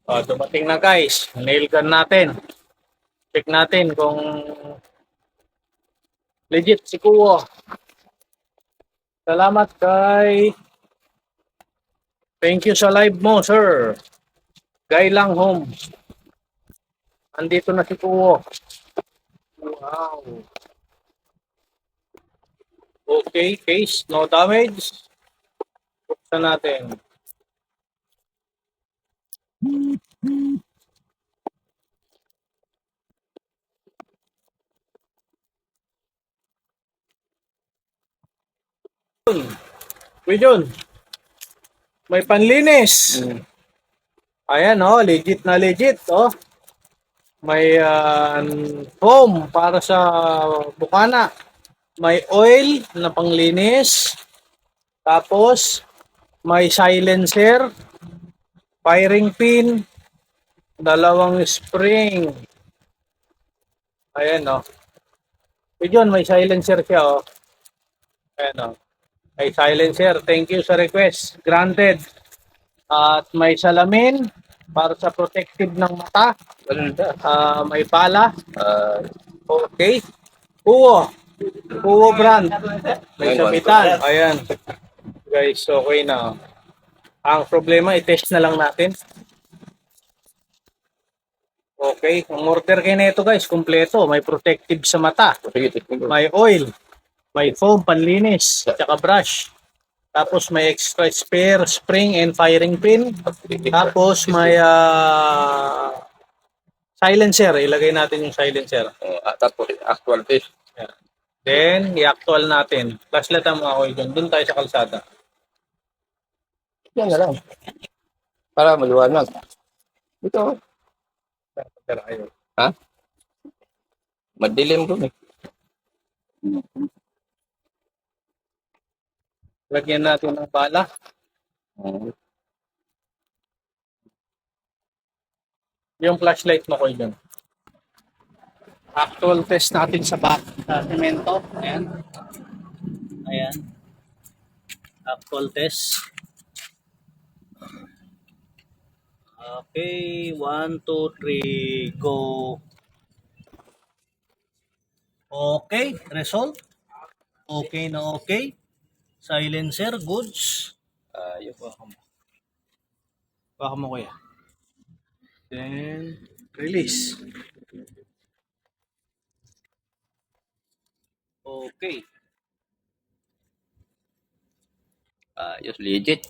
Dumating na guys. Nail gun natin. Check natin kung legit si Kuya. Salamat kay... Thank you sa live mo, sir. Guy lang home. Andito na si Kuya. Wow. Okay, case. No damage. Buksan natin. Kuya John, may panlinis. Ayan oh, legit na legit oh. May foam para sa bukana. May oil na panglinis. Tapos may silencer, firing pin, dalawang spring. Ayan oh. John, may silencer siya oh. Ayan oh. May silencer. Thank you sa request. Granted. At may salamin para sa protective ng mata. May pala. Okay. Kuwo brand. May sabitan. Ayan. Guys, okay na. Ang problema, i-test na lang natin. Okay. Ang order kayo na ito guys, kumpleto. May protective sa mata. May oil. May foam, panlinis. Tsaka brush. Tapos may extra spare spring and firing pin. Tapos may silencer. Ilagay natin yung silencer. Tapos actual fish. Yeah. Then, i-actual natin. Flashlight ang mga oil dun. Doon tayo sa kalsada. Yan na lang. Para maliwanag. Ito. Pero ayun. Ha? Madilim ko eh. Lagyan natin ng bala. Yung flashlight mo ko dyan. Actual test natin sa semento. Ayan. Ayan. Actual test. Okay. 1, 2, 3. Go. Okay. Result. Okay na okay. Silencer. Goods. Yung Baka mo kuya. Then, release. Okay. yung legit.